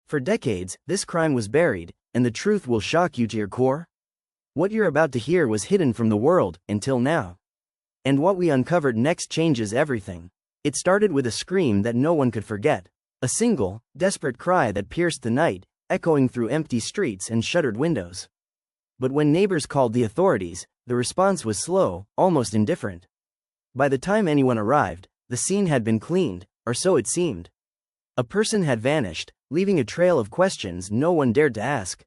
For decades, this crime was buried, and the truth will shock you to your core. What you're about to hear was hidden from the world, until now. And what we uncovered next changes everything. It started with a scream that no one could forget. A single, desperate cry that pierced the night, echoing through empty streets and shuttered windows. But when neighbors called the authorities, the response was slow, almost indifferent. By the time anyone arrived, the scene had been cleaned, or so it seemed. A person had vanished, leaving a trail of questions no one dared to ask.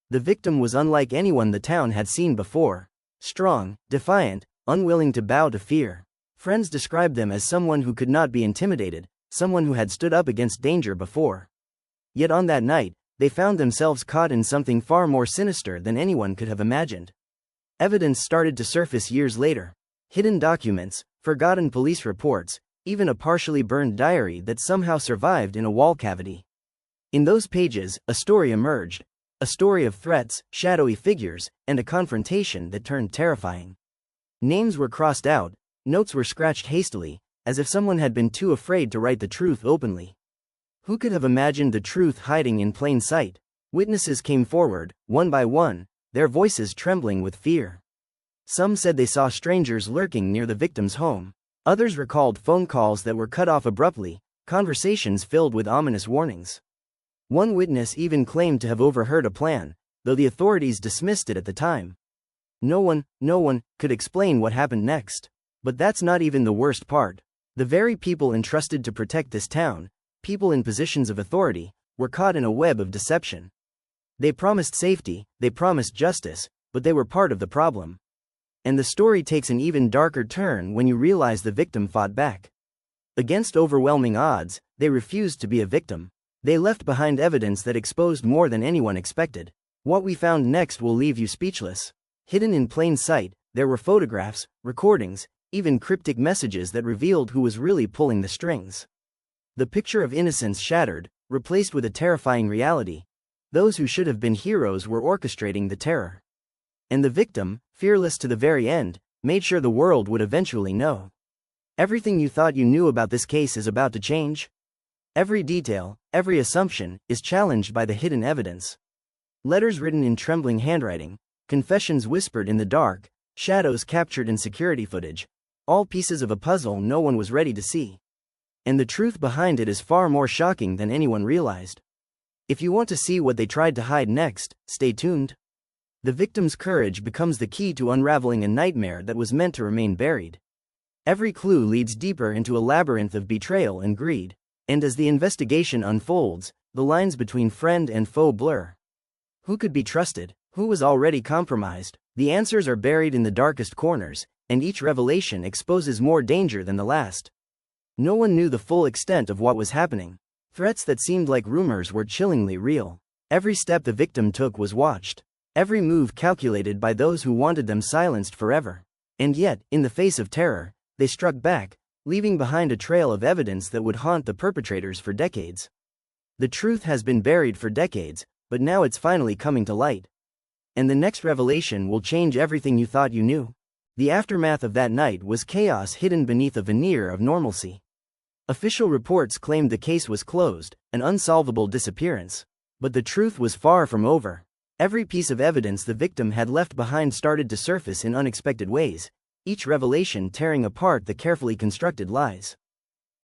The victim was unlike anyone the town had seen before. Strong, defiant, unwilling to bow to fear. Friends described them as someone who could not be intimidated, someone who had stood up against danger before. Yet on that night, they found themselves caught in something far more sinister than anyone could have imagined. Evidence started to surface years later. Hidden documents, forgotten police reports, even a partially burned diary that somehow survived in a wall cavity. In those pages, a story emerged. A story of threats, shadowy figures, and a confrontation that turned terrifying. Names were crossed out, notes were scratched hastily, as if someone had been too afraid to write the truth openly. Who could have imagined the truth hiding in plain sight? Witnesses came forward, one by one, their voices trembling with fear. Some said they saw strangers lurking near the victim's home. Others recalled phone calls that were cut off abruptly, conversations filled with ominous warnings. One witness even claimed to have overheard a plan, though the authorities dismissed it at the time. No one could explain what happened next. But that's not even the worst part. The very people entrusted to protect this town, people in positions of authority, were caught in a web of deception. They promised safety, they promised justice, but they were part of the problem. And the story takes an even darker turn when you realize the victim fought back. Against overwhelming odds, they refused to be a victim. They left behind evidence that exposed more than anyone expected. What we found next will leave you speechless. Hidden in plain sight, there were photographs, recordings, even cryptic messages that revealed who was really pulling the strings. The picture of innocence shattered, replaced with a terrifying reality. Those who should have been heroes were orchestrating the terror. And the victim, fearless to the very end, made sure the world would eventually know. Everything you thought you knew about this case is about to change. Every detail, every assumption, is challenged by the hidden evidence. Letters written in trembling handwriting, confessions whispered in the dark, shadows captured in security footage, all pieces of a puzzle no one was ready to see. And the truth behind it is far more shocking than anyone realized. If you want to see what they tried to hide next, stay tuned. The victim's courage becomes the key to unraveling a nightmare that was meant to remain buried. Every clue leads deeper into a labyrinth of betrayal and greed. And as the investigation unfolds, the lines between friend and foe blur. Who could be trusted? Who was already compromised? The answers are buried in the darkest corners, and each revelation exposes more danger than the last. No one knew the full extent of what was happening. Threats that seemed like rumors were chillingly real. Every step the victim took was watched. Every move calculated by those who wanted them silenced forever. And yet, in the face of terror, they struck back, leaving behind a trail of evidence that would haunt the perpetrators for decades. The truth has been buried for decades, but now it's finally coming to light. And the next revelation will change everything you thought you knew. The aftermath of that night was chaos hidden beneath a veneer of normalcy. Official reports claimed the case was closed, an unsolvable disappearance. But the truth was far from over. Every piece of evidence the victim had left behind started to surface in unexpected ways, each revelation tearing apart the carefully constructed lies.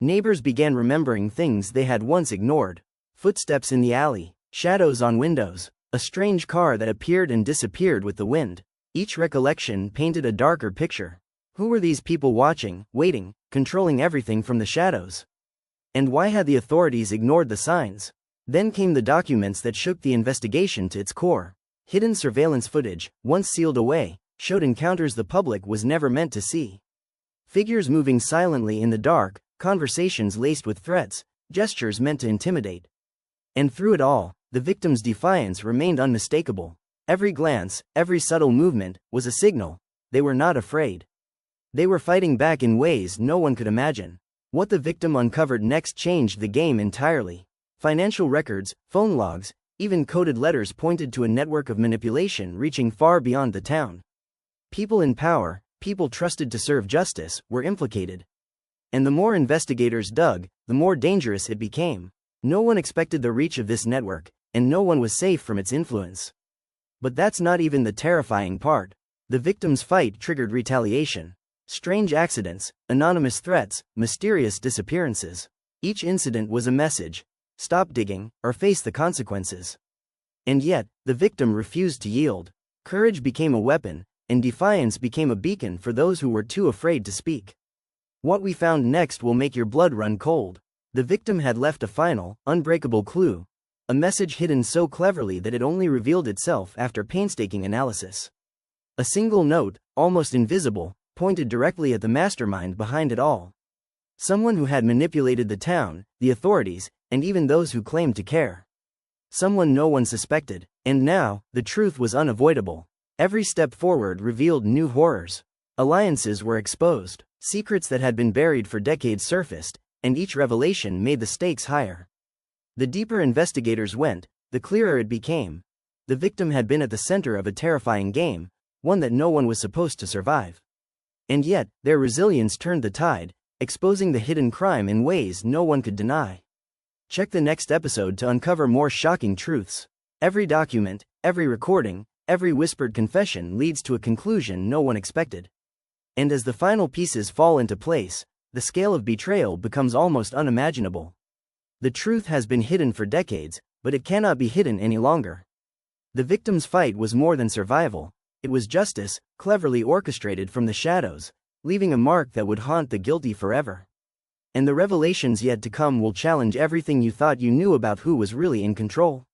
Neighbors began remembering things they had once ignored. Footsteps in the alley, shadows on windows, a strange car that appeared and disappeared with the wind. Each recollection painted a darker picture. Who were these people watching, waiting, controlling everything from the shadows? And why had the authorities ignored the signs? Then came the documents that shook the investigation to its core. Hidden surveillance footage, once sealed away, showed encounters the public was never meant to see. Figures moving silently in the dark, conversations laced with threats, gestures meant to intimidate. And through it all, the victim's defiance remained unmistakable. Every glance, every subtle movement, was a signal. They were not afraid. They were fighting back in ways no one could imagine. What the victim uncovered next changed the game entirely. Financial records, phone logs, even coded letters pointed to a network of manipulation reaching far beyond the town. People in power, people trusted to serve justice, were implicated. And the more investigators dug, the more dangerous it became. No one expected the reach of this network, and no one was safe from its influence. But that's not even the terrifying part. The victim's fight triggered retaliation. Strange accidents, anonymous threats, mysterious disappearances. Each incident was a message: stop digging, or face the consequences. And yet, the victim refused to yield. Courage became a weapon, and defiance became a beacon for those who were too afraid to speak. What we found next will make your blood run cold. The victim had left a final, unbreakable clue. A message hidden so cleverly that it only revealed itself after painstaking analysis. A single note, almost invisible, pointed directly at the mastermind behind it all. Someone who had manipulated the town, the authorities, and even those who claimed to care. Someone no one suspected, and now, the truth was unavoidable. Every step forward revealed new horrors. Alliances were exposed, secrets that had been buried for decades surfaced, and each revelation made the stakes higher. The deeper investigators went, the clearer it became. The victim had been at the center of a terrifying game, one that no one was supposed to survive. And yet, their resilience turned the tide, exposing the hidden crime in ways no one could deny. Check the next episode to uncover more shocking truths. Every document, every recording, every whispered confession leads to a conclusion no one expected. And as the final pieces fall into place, the scale of betrayal becomes almost unimaginable. The truth has been hidden for decades, but it cannot be hidden any longer. The victim's fight was more than survival. It was justice, cleverly orchestrated from the shadows, leaving a mark that would haunt the guilty forever. And the revelations yet to come will challenge everything you thought you knew about who was really in control.